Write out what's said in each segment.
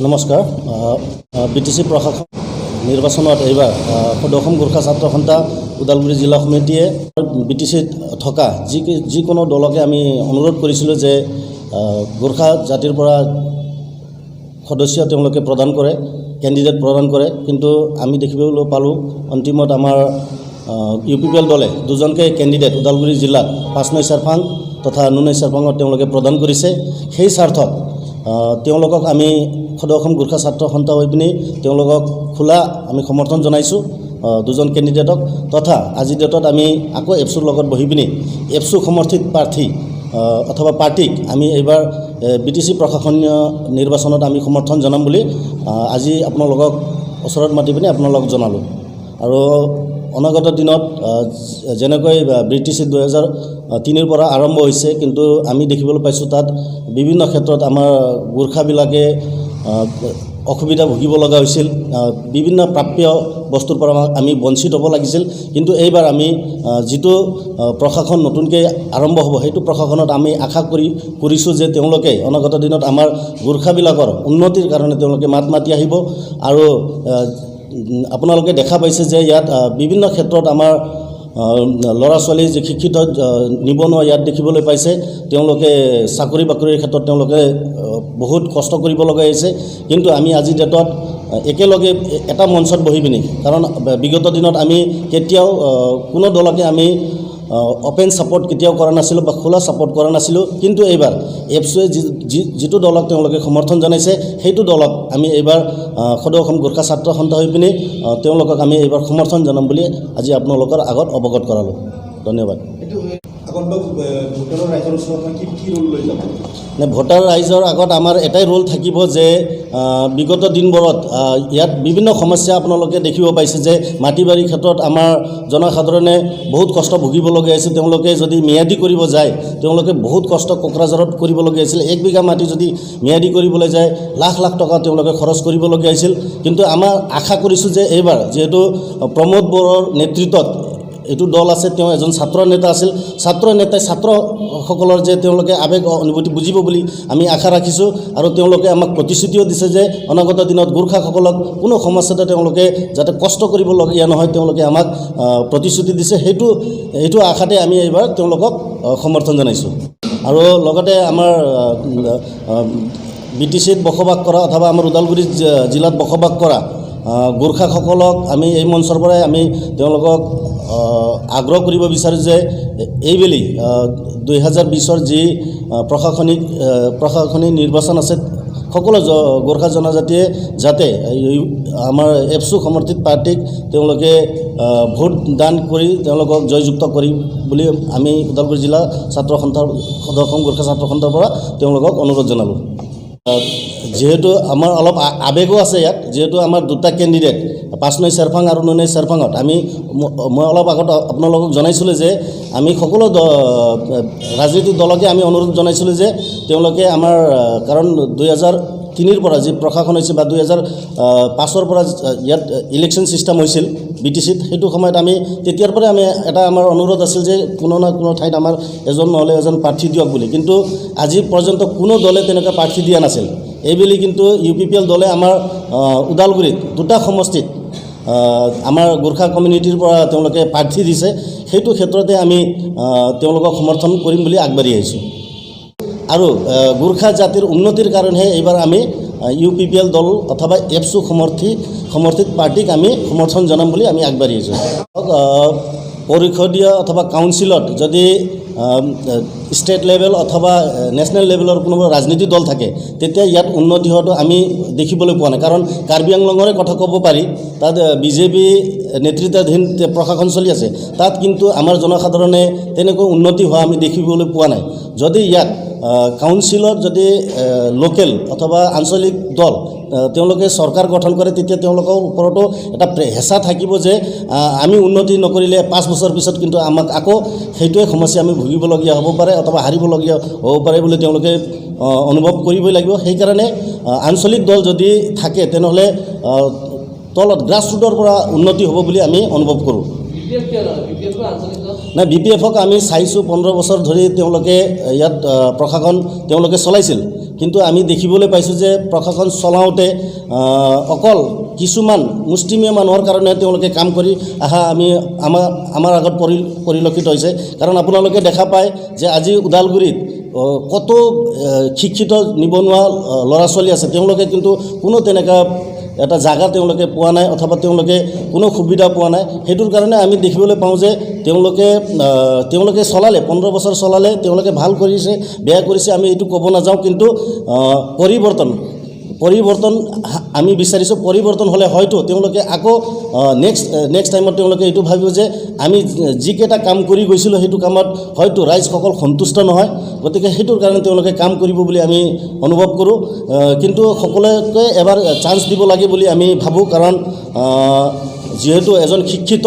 নমস্কাৰ। বিটিচি প্ৰশাসন নিৰ্বাচনত এইবাৰ সদৌ গোৰ্খা ছাত্ৰ সন্থা ওদালগুৰি জিলা সমিতিয়ে বিটিচিত থকা যিকোনো দলকে আমি অনুৰোধ কৰিছিলোঁ যে গোৰ্খা জাতিৰ পৰা সদস্য তেওঁলোকে প্ৰদান কৰে, কেণ্ডিডেট প্ৰদান কৰে, কিন্তু আমি দেখিবলৈ পালোঁ অন্তিমত আমাৰ UPPL দলে দুজনকৈ কেণ্ডিডেট ওদালগুৰি জিলাত 5 নং চেৰফাং তথা 9 নং চেৰফাঙত তেওঁলোকে প্ৰদান কৰিছে। সেই স্বাৰ্থত তেওঁলোকক আমি সদৌ গোৰ্খা ছাত্ৰ সন্থা হৈ পিনি তেওঁলোকক খোলা আমি সমৰ্থন জনাইছোঁ দুজন কেণ্ডিডেটক, তথা আজিৰ ডেটত আমি আকৌ এপছুৰ লগত বহি পিনি এপছু সমৰ্থিত প্ৰাৰ্থী অথবা পাৰ্টিক আমি এইবাৰ বিটিচি প্ৰশাসনীয় নিৰ্বাচনত আমি সমৰ্থন জনাম বুলি আজি আপোনালোকক ওচৰত মাতি পিনি আপোনালোকক জনালোঁ। আৰু অনাগত দিনত যেনেকৈ বিটিচি 2003 পৰা আৰম্ভ হৈছে, কিন্তু আমি দেখিবলৈ পাইছোঁ তাত বিভিন্ন ক্ষেত্ৰত আমাৰ গোৰ্খাবিলাকে অসুবিধা ভুগিব লগা হৈছিল, বিভিন্ন প্ৰাপ্য বস্তুৰ পৰা আমি বঞ্চিত হ'ব লাগিছিল। কিন্তু এইবাৰ আমি যিটো প্ৰশাসন নতুনকৈ আৰম্ভ হ'ব সেইটো প্ৰশাসনত আমি আশা কৰিছোঁ যে তেওঁলোকে অনাগত দিনত আমাৰ গোৰ্খাবিলাকৰ উন্নতিৰ কাৰণে তেওঁলোকে মাত মাতি আহিব। আৰু আপোনালোকে দেখা পাইছে যে ইয়াত বিভিন্ন ক্ষেত্ৰত আমাৰ ল'ৰা ছোৱালী যি শিক্ষিত নিবনুৱা ইয়াত দেখিবলৈ পাইছে, তেওঁলোকে চাকৰি বাকৰিৰ ক্ষেত্ৰত তেওঁলোকে বহুত কষ্ট কৰিব লগা হৈছে। কিন্তু আমি আজিৰ ডেটত একেলগে এটা মঞ্চত বহি পিনি, কাৰণ বিগত দিনত আমি কেতিয়াও কোনো দলকে আমি অপেন ছাপোৰ্ট কেতিয়াও কৰা নাছিলোঁ বা খোলা ছাপোৰ্ট কৰা নাছিলোঁ। কিন্তু এইবাৰ এপছুৱে যিটো দলক তেওঁলোকে সমৰ্থন জনাইছে সেইটো দলক আমি এইবাৰ সদৌ গোৰ্খা ছাত্ৰ সন্থা হৈ পিনি তেওঁলোকক আমি এইবাৰ সমৰ্থন জনাম বুলি আজি আপোনালোকৰ আগত অৱগত কৰালোঁ। ধন্যবাদ। ভোটাৰ ৰাইজৰ আগত আমাৰ এটাই ৰোল থাকিব যে বিগত দিনবোৰত ইয়াত বিভিন্ন সমস্যা আপোনালোকে দেখিব পাইছে যে মাটি বাৰীৰ ক্ষেত্ৰত আমাৰ জনসাধাৰণে বহুত কষ্ট ভুগিবলগীয়া হৈছিল। তেওঁলোকে যদি ম্যাদী কৰিব যায় তেওঁলোকে বহুত কষ্ট কোকৰাঝাৰত কৰিবলগীয়া হৈছিল। 1 বিঘা মাটি যদি ম্যাদী কৰিবলৈ যায় লাখ লাখ টকা তেওঁলোকে খৰচ কৰিবলগীয়া হৈছিল। কিন্তু আমাৰ আশা কৰিছোঁ যে এইবাৰ যিহেতু প্ৰমোদ বড়োৰ নেতৃত্বত এইটো দল আছে, তেওঁ এজন ছাত্ৰ নেতা আছিল, ছাত্ৰ নেতাই ছাত্ৰসকলৰ যে তেওঁলোকে আৱেগ অনুভূতি বুজিব বুলি আমি আশা ৰাখিছোঁ। আৰু তেওঁলোকে আমাক প্ৰতিশ্ৰুতিও দিছে যে অনাগত দিনত গোৰ্খাসকলক কোনো সমস্যাতে তেওঁলোকে যাতে কষ্ট কৰিবলগীয়া নহয় তেওঁলোকে আমাক প্ৰতিশ্ৰুতি দিছে। সেইটো আশাতে আমি এইবাৰ তেওঁলোকক সমৰ্থন জনাইছোঁ। আৰু লগতে আমাৰ বিটিচিত বসবাস কৰা অথবা আমাৰ ওদালগুৰি জিলাত বসবাস কৰা গোৰ্খাসকলক আমি এই মঞ্চৰ পৰাই আমি তেওঁলোকক আগ্ৰহ কৰিব বিচাৰোঁ যে এইবেলি 2020 যি প্ৰশাসনিক নিৰ্বাচন আছে, সকলো গোৰ্খা জনজাতিয়ে যাতে আমাৰ এপছু সমৰ্থিত পাৰ্টিক তেওঁলোকে ভোট দান কৰি তেওঁলোকক জয়যুক্ত কৰি বুলি আমি ওদালগুৰি জিলা ছাত্ৰ সন্থাৰ সদৌ গোৰ্খা ছাত্ৰ সন্থাৰ পৰা তেওঁলোকক অনুৰোধ জনালোঁ। যিহেতু আমাৰ অলপ আৱেগো আছে ইয়াত, যিহেতু আমাৰ দুটা কেণ্ডিডেট 5 নং চেৰফাং আৰু 9 নং চেৰফাঙত মই অলপ আগত আপোনালোকক জনাইছিলোঁ যে আমি সকলো ৰাজনৈতিক দলকে আমি অনুৰোধ জনাইছিলোঁ যে তেওঁলোকে আমাৰ, কাৰণ 2003 পৰা যি প্ৰশাসন হৈছে বা 2005 পৰা ইয়াত ইলেকশ্যন ছিষ্টেম হৈছিল বিটিচিত, সেইটো সময়ত আমি তেতিয়াৰ পৰাই আমি এটা আমাৰ অনুৰোধ আছিল যে কোনো না কোনো ঠাইত আমাৰ এজন নহ'লে এজন প্ৰাৰ্থী দিয়ক বুলি। কিন্তু আজি পৰ্যন্ত কোনো দলে তেনেকুৱা প্ৰাৰ্থী দিয়া নাছিল। এইবেলি কিন্তু UPPL দলে আমাৰ ওদালগুৰিত দুটা সমষ্টিত আমাৰ গোৰ্খা কমিউনিটিৰ পৰা তেওঁলোকে প্ৰাৰ্থী দিছে। সেইটো ক্ষেত্ৰতে আমি তেওঁলোকক সমৰ্থন কৰিম বুলি আগবাঢ়ি আহিছোঁ। আৰু গোৰ্খা জাতিৰ উন্নতিৰ কাৰণেহে এইবাৰ আমি UPPL দল অথবা এপছু সমৰ্থিত পাৰ্টিক আমি সমৰ্থন জনাম বুলি আমি আগবাঢ়ি আহিছোঁ। পৰিষদীয় অথবা কাউন্সিলত যদি ষ্টেট লেভেল অথবা নেশ্যনেল লেভেলৰ কোনোবা ৰাজনীতি দল থাকে তেতিয়া ইয়াত উন্নতি হোৱাটো আমি দেখিবলৈ পোৱা নাই। কাৰণ কাৰ্বি আংলঙৰে কথা ক'ব পাৰি, তাত BJP নেতৃত্বাধীন প্ৰশাসন চলি আছে, তাত কিন্তু আমাৰ জনসাধাৰণে তেনেকৈ উন্নতি হোৱা আমি দেখিবলৈ পোৱা নাই। যদি ইয়াত কাউন্সিলত যদি লোকেল অথবা আঞ্চলিক দল তেওঁলোকে চৰকাৰ গঠন কৰে তেতিয়া তেওঁলোকৰ ওপৰতো এটা হেঁচা থাকিব যে আমি উন্নতি নকৰিলে 5 বছৰ পিছত কিন্তু আমাক আকৌ সেইটোৱে সমস্যা আমি ভুগিবলগীয়া হ'ব পাৰে অথবা হাৰিবলগীয়া হ'ব পাৰে বুলি তেওঁলোকে অনুভৱ কৰিবই লাগিব। সেইকাৰণে আঞ্চলিক দল যদি থাকে তেনেহ'লে তলত গ্ৰাছৰুটৰ পৰা উন্নতি হ'ব বুলি আমি অনুভৱ কৰোঁ। নাই, BPF আমি চাইছোঁ 15 বছৰ ধৰি তেওঁলোকে ইয়াত প্ৰশাসন তেওঁলোকে চলাইছিল, কিন্তু আমি দেখিবলৈ পাইছোঁ যে প্ৰশাসন চলাওঁতে অকল কিছুমান মুষ্টিমীয় মানুহৰ কাৰণে তেওঁলোকে কাম কৰি অহা আমাৰ আগত পৰিলক্ষিত হৈছে। কাৰণ আপোনালোকে দেখা পায় যে আজি ওদালগুৰিত কত শিক্ষিত নিবনুৱা ল'ৰা ছোৱালী আছে, তেওঁলোকে কিন্তু কোনো তেনেকুৱা এটা জায়গা তেওঁলোকে পোৱা নাই অথবা তেওঁলোকে কোনো সুবিধা পোৱা নাই। সেইটোৰ কাৰণে আমি দেখিবলৈ পাওঁ যে তেওঁলোকে চলালে 15 বছৰ চলালে, তেওঁলোকে ভাল কৰিছে বেয়া কৰিছে আমি এইটো ক'ব নাযাওঁ, কিন্তু পৰিৱৰ্তন আমি বিচাৰিছোঁ। পৰিৱৰ্তন হ'লে হয়তো তেওঁলোকে আকৌ নেক্সট টাইমত তেওঁলোকে এইটো ভাবিব যে আমি যিকেইটা কাম কৰি গৈছিলোঁ সেইটো কামত হয়তো ৰাইজসকল সন্তুষ্ট নহয়, গতিকে সেইটোৰ কাৰণে তেওঁলোকে কাম কৰিব বুলি আমি অনুভৱ কৰোঁ। কিন্তু সকলোকে এবাৰ চান্স দিব লাগে বুলি আমি ভাবোঁ, কাৰণ যিহেতু এজন শিক্ষিত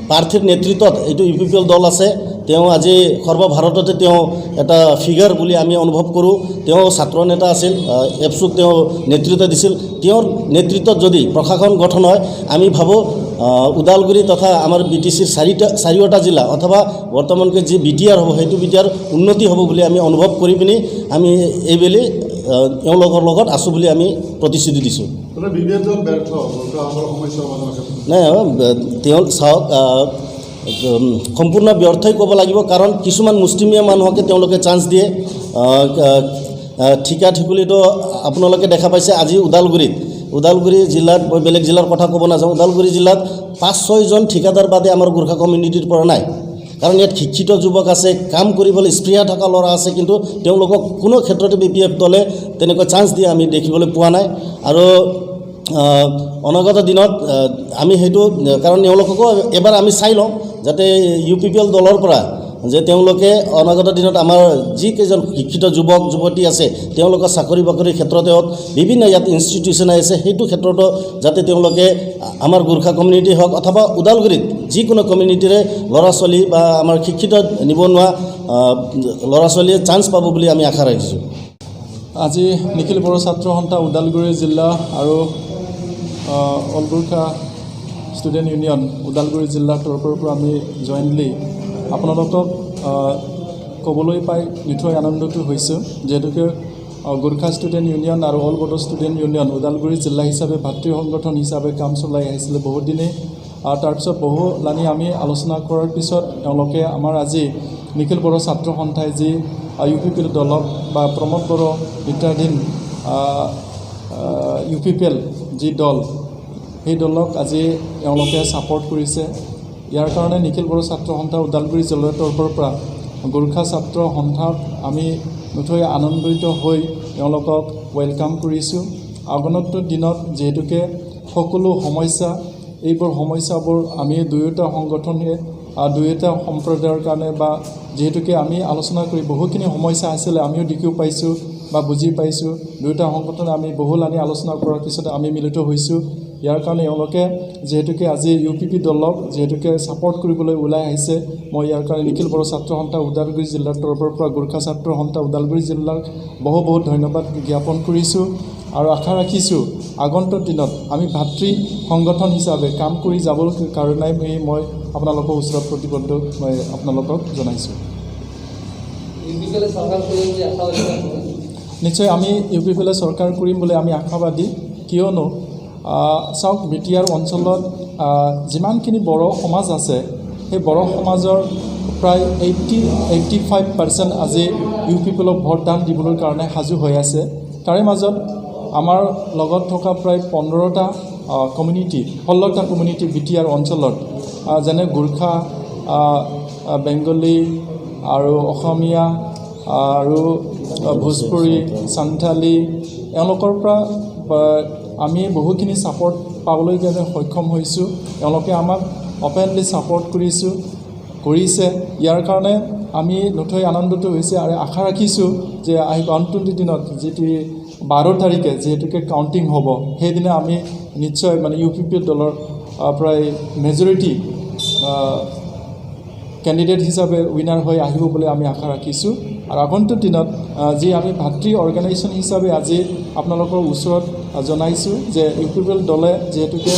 প্ৰাৰ্থীৰ নেতৃত্বত এইটো UPPL দল আছে, তেওঁ আজি সৰ্বভাৰততে তেওঁ এটা ফিগাৰ বুলি আমি অনুভৱ কৰোঁ। তেওঁ ছাত্ৰ নেতা আছিল, এপছুক তেওঁ নেতৃত্ব দিছিল। তেওঁৰ নেতৃত্বত যদি প্ৰশাসন গঠন হয়, আমি ভাবোঁ ওদালগুৰি তথা আমাৰ BTCৰ চাৰিওটা জিলা অথবা বৰ্তমানকৈ যি BTR হ'ব সেইটো BTR উন্নতি হ'ব বুলি আমি অনুভৱ কৰি পিনি আমি এইবেলি এওঁলোকৰ লগত আছোঁ বুলি আমি প্ৰতিশ্ৰুতি দিছোঁ। নাই, তেওঁ চাওক সম্পূৰ্ণ ব্যৰ্থই ক'ব লাগিব, কাৰণ কিছুমান মুষ্টিমীয়া মানুহকে তেওঁলোকে চান্স দিয়ে। ঠিকা ঠিকুলিতো আপোনালোকে দেখা পাইছে আজি ওদালগুৰি জিলাত, মই বেলেগ জিলাৰ কথা ক'ব নাযাওঁ, ওদালগুৰি জিলাত 5-6 জন ঠিকাদাৰ বাদে আমাৰ গোৰ্খা কমিউনিটিৰ পৰা নাই। কাৰণ ইয়াত শিক্ষিত যুৱক আছে, কাম কৰিবলৈ স্পৃহা থকা ল'ৰা আছে, কিন্তু তেওঁলোকক কোনো ক্ষেত্ৰতে BPF দলে তেনেকৈ চান্স দিয়ে আমি দেখিবলৈ পোৱা নাই। আৰু অনাগত দিনত আমি সেইটো, কাৰণ তেওঁলোককো এবাৰ আমি চাই লওঁ যাতে UPPL দলৰ পৰা যে তেওঁলোকে অনাগত দিনত আমাৰ যিকেইজন শিক্ষিত যুৱক যুৱতী আছে তেওঁলোকৰ চাকৰি বাকৰিৰ ক্ষেত্ৰতে হওক, বিভিন্ন ইয়াত ইনষ্টিটিউশ্যন আছে, সেইটো ক্ষেত্ৰতো যাতে তেওঁলোকে আমাৰ গোৰ্খা কমিউনিটি হওক অথবা ওদালগুৰিত যিকোনো কমিউনিটিৰে ল'ৰা ছোৱালী বা আমাৰ শিক্ষিত নিবনুৱা ল'ৰা ছোৱালীয়ে চান্স পাব বুলি আমি আশা ৰাখিছোঁ। আজি নিখিল বড়ো ছাত্ৰ সন্থা ওদালগুৰি জিলা আৰু all Gorkha student union Udalguri জিলাৰ তৰফৰ পৰা আমি জইণ্টলি আপোনালোকক ক'বলৈ পাই নিঠৈ আনন্দিত হৈছোঁ, যিহেতুকে গোৰ্খা ষ্টুডেণ্ট ইউনিয়ন আৰু all Bodo student union Udalguri জিলা হিচাপে ভাতৃ সংগঠন হিচাপে কাম চলাই আহিছিলে বহুত দিনে। তাৰপিছত বহুলানি আমি আলোচনা কৰাৰ পিছত তেওঁলোকে আমাৰ আজি নিখিল বড়ো ছাত্ৰ সন্থাই যি UPPL দলক বা প্ৰমোদ বড়ো নেতৃত্বাধীন UPPL যি দল, সেই দলক আজি তেওঁলোকে ছাপোৰ্ট কৰিছে। ইয়াৰ কাৰণে নিখিল বড়ো ছাত্ৰ সন্থা ওদালগুৰি জিলাৰ তৰফৰ পৰা গোৰ্খা ছাত্ৰ সন্থাক আমি নথৈ আনন্দিত হৈ তেওঁলোকক ৱেলকাম কৰিছোঁ। আগন্তুক দিনত যিহেতুকে সকলো সমস্যা, এইবোৰ সমস্যাবোৰ আমি দুয়োটা সংগঠনে দুয়োটা সম্প্ৰদায়ৰ কাৰণে বা যিহেতুকে আমি আলোচনা কৰি বহুখিনি সমস্যা আছিলে আমিও দেখিও পাইছোঁ বা বুজি পাইছোঁ, দুয়োটা সংগঠনে আমি বহুলানি আলোচনা কৰাৰ পিছত আমি মিলিত হৈছোঁ। ইয়াৰ কাৰণে এওঁলোকে যিহেতুকে আজি UPP দলক যিহেতুকে ছাপোৰ্ট কৰিবলৈ ওলাই আহিছে, মই ইয়াৰ কাৰণে নিখিল বড়ো ছাত্ৰ সন্থা ওদালগুৰি জিলাৰ তৰফৰ পৰা গোৰ্খা ছাত্ৰ সন্থা ওদালগুৰি জিলাক বহুত ধন্যবাদ জ্ঞাপন কৰিছোঁ আৰু আশা ৰাখিছোঁ আগন্তুক দিনত আমি ভাতৃ সংগঠন হিচাপে কাম কৰি যাবৰ কাৰণে মই আপোনালোকৰ ওচৰত প্ৰতিবদ্ধ মই আপোনালোকক জনাইছোঁ। নিশ্চয় আমি UPPL চৰকাৰ কৰিম বুলি আমি আশাবাদী, কিয়নো চাওক BTR অঞ্চলত যিমানখিনি বড়ো সমাজ আছে সেই বড়ো সমাজৰ প্ৰায় 85% আজি UPPLক ভোটদান দিবলৈ কাৰণে সাজু হৈ আছে। তাৰে মাজত আমাৰ লগত থকা প্ৰায় 15টা কমিউনিটি BTR অঞ্চলত, যেনে গোৰ্খা, বেংগলী আৰু অসমীয়া আৰু ভোজপুৰী, সান্থালী, এওঁলোকৰ পৰা আমি বহুখিনি ছাপোৰ্ট পাবলৈ কাৰণে সক্ষম হৈছোঁ। এওঁলোকে আমাক অপেনলি ছাপোৰ্ট কৰিছে। ইয়াৰ কাৰণে আমি নথৈ আনন্দিত হৈছে আৰু আশা ৰাখিছোঁ যে আগন্তুক দিনত যিটো 12 তাৰিখে যিহেতুকে কাউণ্টিং হ'ব, সেইদিনা আমি নিশ্চয় UPPL দলৰ প্ৰায় মেজৰিটি কেণ্ডিডেট হিচাপে উইনাৰ হৈ আহিব বুলি আমি আশা ৰাখিছোঁ। আৰু আগন্তুক দিনত যি আমি ভাতৃ অৰ্গেনাইজেশ্যন হিচাপে আজি আপোনালোকৰ ওচৰত জনাইছোঁ যে UPPL দলে যিহেতুকে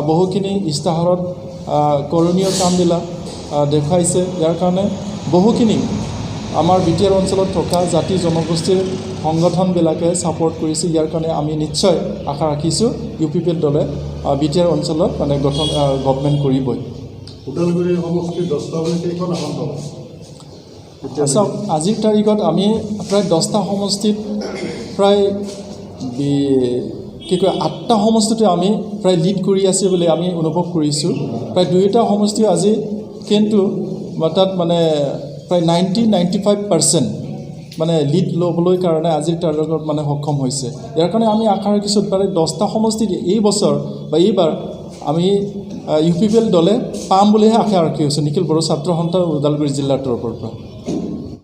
বহুখিনি ইস্তাহাৰত কৰণীয় কামবিলাক দেখুৱাইছে, ইয়াৰ কাৰণে বহুখিনি আমাৰ BTR অঞ্চলত থকা জাতি জনগোষ্ঠীৰ সংগঠনবিলাকে ছাপোৰ্ট কৰিছে। ইয়াৰ কাৰণে আমি নিশ্চয় আশা ৰাখিছোঁ UPPL দলে BTR অঞ্চলত মানে গভৰ্ণমেণ্ট কৰিবই। ওদালগুৰি সমষ্টিৰ 10টা বুলি কেইখন আসন পাব? চাওক, আজিৰ তাৰিখত আমি প্ৰায় 10টা সমষ্টিত প্ৰায় 8টা সমষ্টিতে আমি প্ৰায় লিড কৰি আছে বুলি আমি অনুভৱ কৰিছোঁ। প্ৰায় 2টা সমষ্টি আজি কিন্তু তাত মানে প্ৰায় 90-95% মানে লিড ল'বলৈ কাৰণে আজিৰ তাৰিখত মানে সক্ষম হৈছে। ইয়াৰ কাৰণে আমি আশা ৰাখিছোঁ প্ৰায় 10টা সমষ্টিত এই বছৰ বা এইবাৰ আমি UPPL দলে পাম বুলিহে আশা ৰাখি আছোঁ নিখিল বড়ো ছাত্ৰ সন্থা ওদালগুৰি জিলাৰ তৰফৰ পৰা।